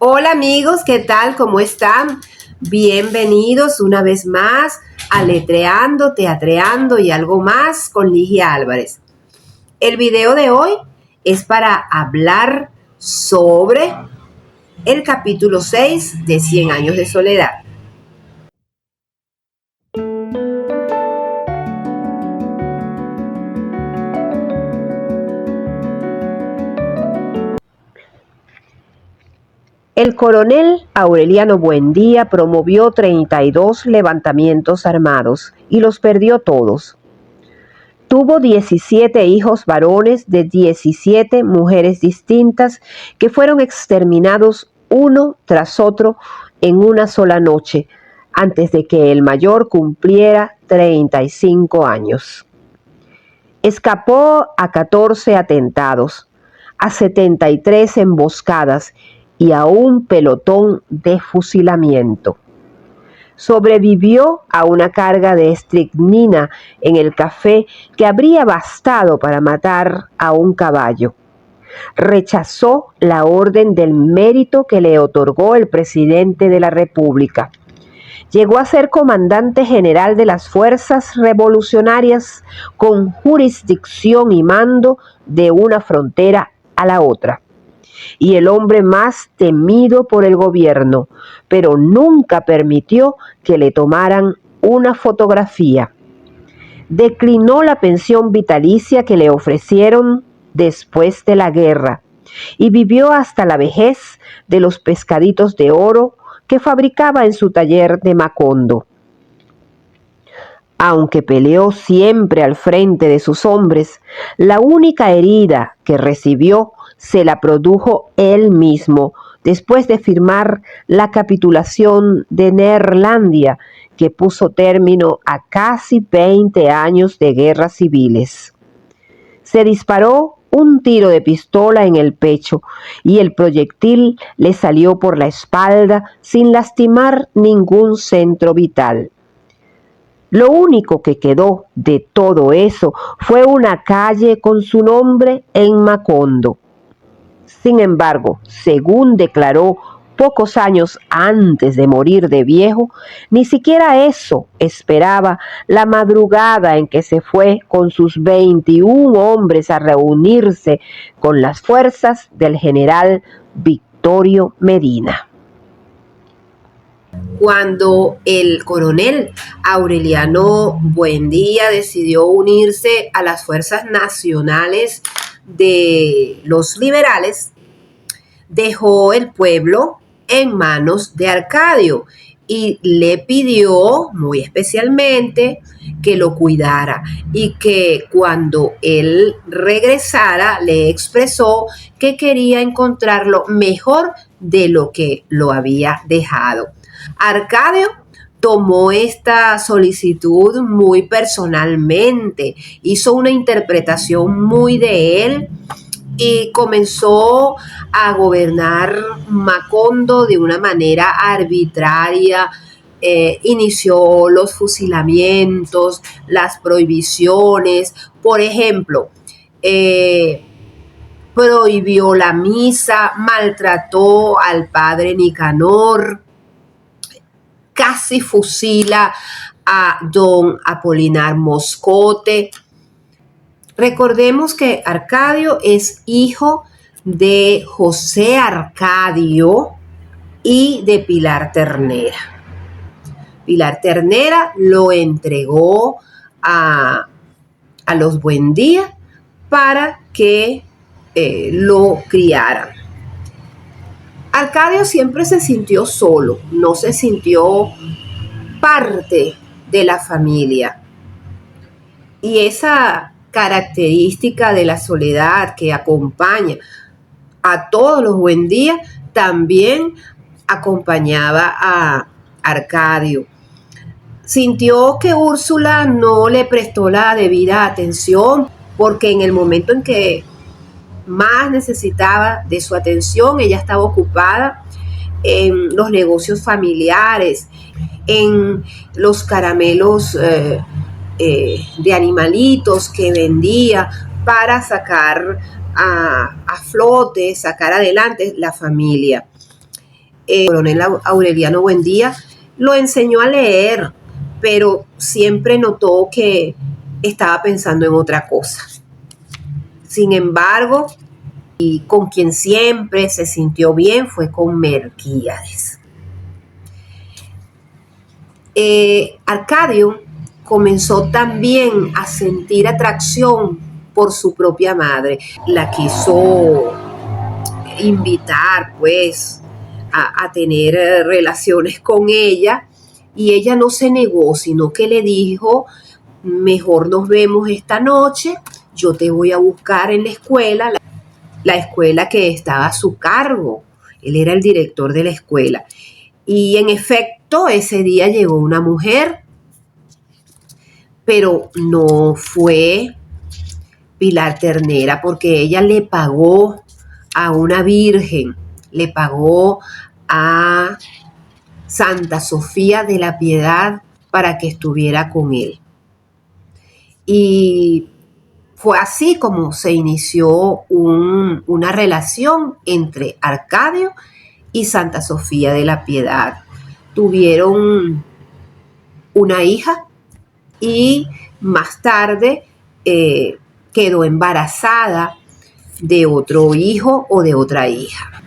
Hola amigos, ¿qué tal? ¿Cómo están? Bienvenidos una vez más a Letreando, Teatreando y algo más con Ligia Álvarez. El video de hoy es para hablar sobre el capítulo 6 de 100 años de soledad. El coronel Aureliano Buendía promovió 32 levantamientos armados y los perdió todos. Tuvo 17 hijos varones de 17 mujeres distintas que fueron exterminados uno tras otro en una sola noche, antes de que el mayor cumpliera 35 años. Escapó a 14 atentados, a 73 emboscadas y a un pelotón de fusilamiento. Sobrevivió a una carga de estricnina en el café que habría bastado para matar a un caballo. Rechazó la orden del mérito que le otorgó el presidente de la República. Llegó a ser comandante general de las fuerzas revolucionarias con jurisdicción y mando de una frontera a la otra. Y el hombre más temido por el gobierno, pero nunca permitió que le tomaran una fotografía. Declinó la pensión vitalicia que le ofrecieron después de la guerra y vivió hasta la vejez de los pescaditos de oro que fabricaba en su taller de Macondo. Aunque peleó siempre al frente de sus hombres, la única herida que recibió se la produjo él mismo después de firmar la capitulación de Neerlandia, que puso término a casi 20 años de guerras civiles. Se disparó un tiro de pistola en el pecho y el proyectil le salió por la espalda sin lastimar ningún centro vital. Lo único que quedó de todo eso fue una calle con su nombre en Macondo. Sin embargo, según declaró pocos años antes de morir de viejo, ni siquiera eso esperaba la madrugada en que se fue con sus 21 hombres a reunirse con las fuerzas del general Victorio Medina. Cuando el coronel Aureliano Buendía decidió unirse a las fuerzas nacionales de los liberales, dejó el pueblo en manos de Arcadio y le pidió muy especialmente que lo cuidara y que cuando él regresara le expresó que quería encontrarlo mejor de lo que lo había dejado. Arcadio tomó esta solicitud muy personalmente, hizo una interpretación muy de él y comenzó a gobernar Macondo de una manera arbitraria. Inició los fusilamientos, las prohibiciones. Por ejemplo, prohibió la misa, maltrató al padre Nicanor, casi fusila a don Apolinar Moscote. Recordemos que Arcadio es hijo de José Arcadio y de Pilar Ternera. Pilar Ternera lo entregó a los Buendía para que lo criaran. Arcadio siempre se sintió solo, no se sintió parte de la familia. Y esa característica de la soledad que acompaña a todos los Buendía también acompañaba a Arcadio. Sintió que Úrsula no le prestó la debida atención porque en el momento en que más necesitaba de su atención, ella estaba ocupada en los negocios familiares, en los caramelos de animalitos que vendía para sacar a flote, sacar adelante la familia. coronel Aureliano Buendía lo enseñó a leer, pero siempre notó que estaba pensando en otra cosa. Sin embargo, y con quien siempre se sintió bien fue con Melquíades. Arcadio comenzó también a sentir atracción por su propia madre. La quiso invitar, pues, a tener relaciones con ella, y ella no se negó, sino que le dijo: mejor nos vemos esta noche, yo te voy a buscar en la escuela que estaba a su cargo. Él era el director de la escuela. Y en efecto, ese día llegó una mujer, pero no fue Pilar Ternera, porque ella le pagó a una virgen, le pagó a Santa Sofía de la Piedad para que estuviera con él. Y fue así como se inició una relación entre Arcadio y Santa Sofía de la Piedad. Tuvieron una hija y más tarde quedó embarazada de otro hijo o de otra hija.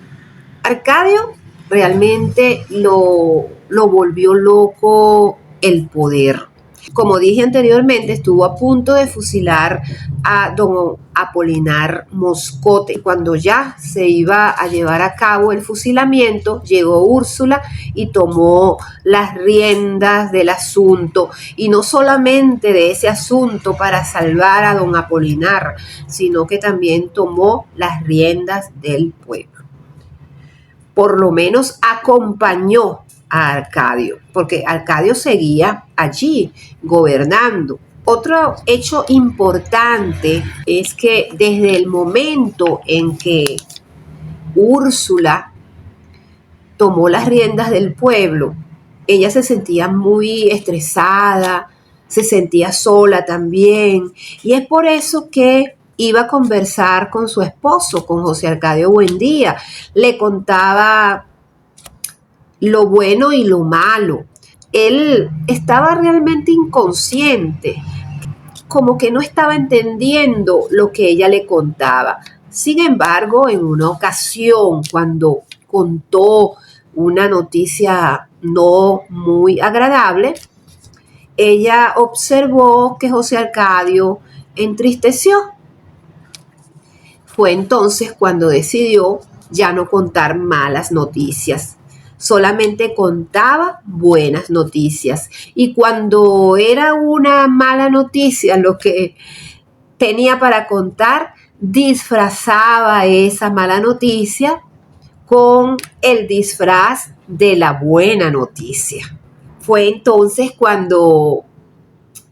Arcadio realmente lo volvió loco el poder. Como dije anteriormente, estuvo a punto de fusilar a don Apolinar Moscote. Cuando ya se iba a llevar a cabo el fusilamiento, llegó Úrsula y tomó las riendas del asunto. Y no solamente de ese asunto para salvar a don Apolinar, sino que también tomó las riendas del pueblo. Por lo menos acompañó a Arcadio, porque Arcadio seguía allí gobernando. Otro hecho importante es que desde el momento en que Úrsula tomó las riendas del pueblo, ella se sentía muy estresada, se sentía sola también, y es por eso que iba a conversar con su esposo, con José Arcadio Buendía. Le contaba lo bueno y lo malo. Él estaba realmente inconsciente, como que no estaba entendiendo lo que ella le contaba. Sin embargo, en una ocasión, cuando contó una noticia no muy agradable, ella observó que José Arcadio entristeció. Fue entonces cuando decidió ya no contar malas noticias, solamente contaba buenas noticias. Y cuando era una mala noticia lo que tenía para contar, disfrazaba esa mala noticia con el disfraz de la buena noticia. Fue entonces cuando,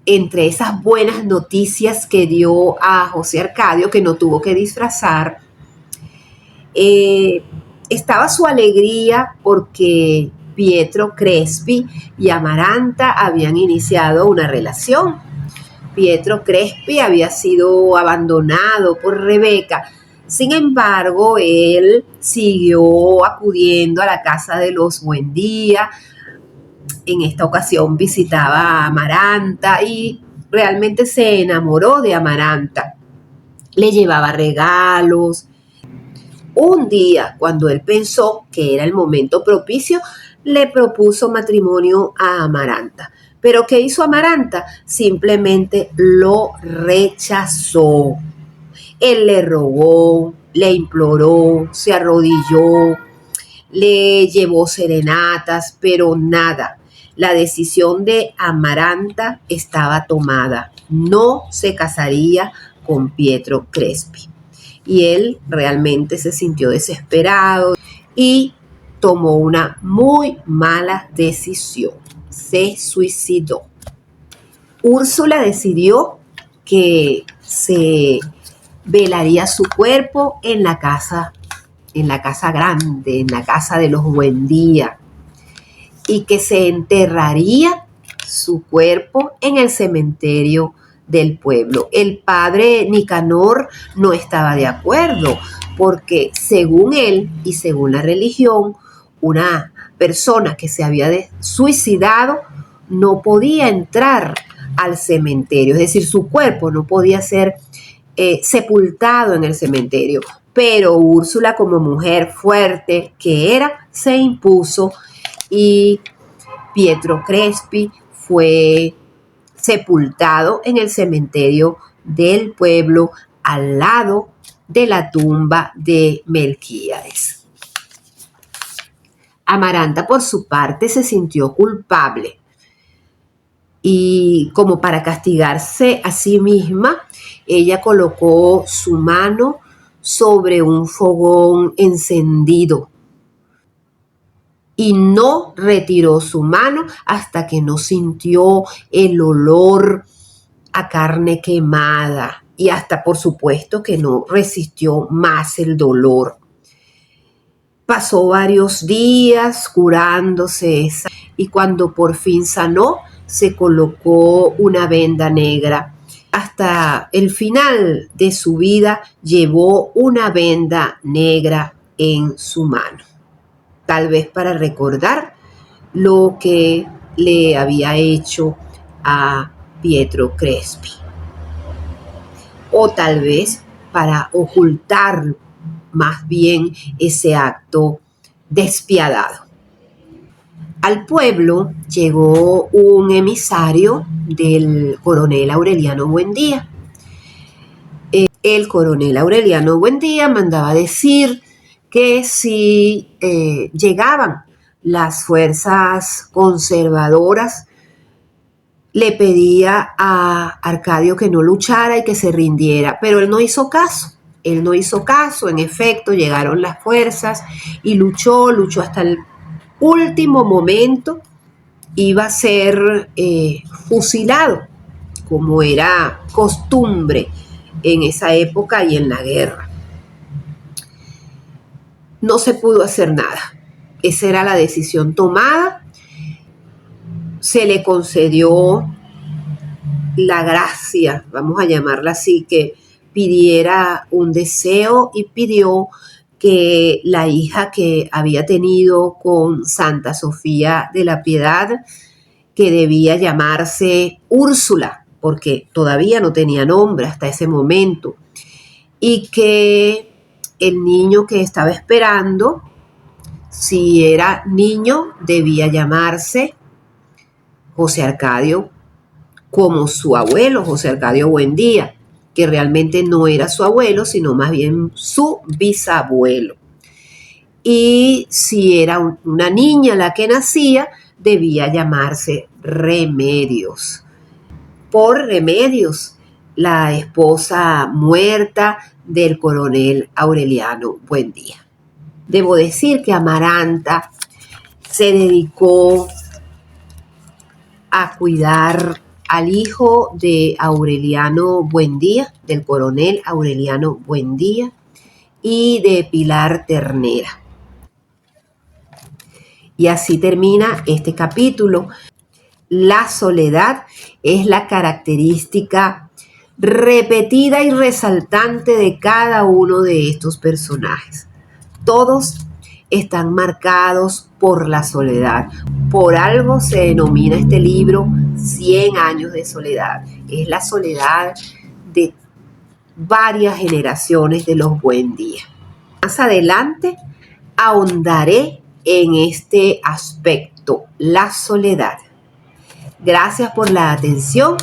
entre esas buenas noticias que dio a José Arcadio, que no tuvo que disfrazar, estaba su alegría porque Pietro Crespi y Amaranta habían iniciado una relación. Pietro Crespi había sido abandonado por Rebeca. Sin embargo, él siguió acudiendo a la casa de los Buendía. En esta ocasión visitaba a Amaranta y realmente se enamoró de Amaranta. Le llevaba regalos. Un día, cuando él pensó que era el momento propicio, le propuso matrimonio a Amaranta. ¿Pero qué hizo Amaranta? Simplemente lo rechazó. Él le rogó, le imploró, se arrodilló, le llevó serenatas, pero nada. La decisión de Amaranta estaba tomada. No se casaría con Pietro Crespi. Y él realmente se sintió desesperado y tomó una muy mala decisión. Se suicidó. Úrsula decidió que se velaría su cuerpo en la casa grande, en la casa de los Buendía, y que se enterraría su cuerpo en el cementerio del pueblo. El padre Nicanor no estaba de acuerdo, porque según él y según la religión, una persona que se había suicidado no podía entrar al cementerio, es decir, su cuerpo no podía ser sepultado en el cementerio. Pero Úrsula, como mujer fuerte que era, se impuso y Pietro Crespi fue sepultado en el cementerio del pueblo al lado de la tumba de Melquíades. Amaranta, por su parte, se sintió culpable y, como para castigarse a sí misma, ella colocó su mano sobre un fogón encendido y no retiró su mano hasta que no sintió el olor a carne quemada y hasta, por supuesto, que no resistió más el dolor. Pasó varios días curándose y cuando por fin sanó, se colocó una venda negra. Hasta el final de su vida llevó una venda negra en su mano, tal vez para recordar lo que le había hecho a Pietro Crespi, o tal vez para ocultar más bien ese acto despiadado. Al pueblo llegó un emisario del coronel Aureliano Buendía. El coronel Aureliano Buendía mandaba decir que si llegaban las fuerzas conservadoras, le pedía a Arcadio que no luchara y que se rindiera, pero él no hizo caso. Él no hizo caso, en efecto, llegaron las fuerzas y luchó hasta el último momento. Iba a ser fusilado, como era costumbre en esa época y en la guerra. No se pudo hacer nada. Esa era la decisión tomada. Se le concedió la gracia, vamos a llamarla así, que pidiera un deseo y pidió que la hija que había tenido con Santa Sofía de la Piedad, que debía llamarse Úrsula, porque todavía no tenía nombre hasta ese momento, y que el niño que estaba esperando, si era niño, debía llamarse José Arcadio, como su abuelo, José Arcadio Buendía, que realmente no era su abuelo, sino más bien su bisabuelo. Y si era una niña la que nacía, debía llamarse Remedios, por Remedios, la esposa muerta del coronel Aureliano Buendía. Debo decir que Amaranta se dedicó a cuidar al hijo de Aureliano Buendía, del coronel Aureliano Buendía, y de Pilar Ternera. Y así termina este capítulo. La soledad es la característica repetida y resaltante de cada uno de estos personajes. Todos están marcados por la soledad. Por algo se denomina este libro 100 años de soledad. Es la soledad de varias generaciones de los Buendía. Más adelante ahondaré en este aspecto, la soledad. Gracias por la atención.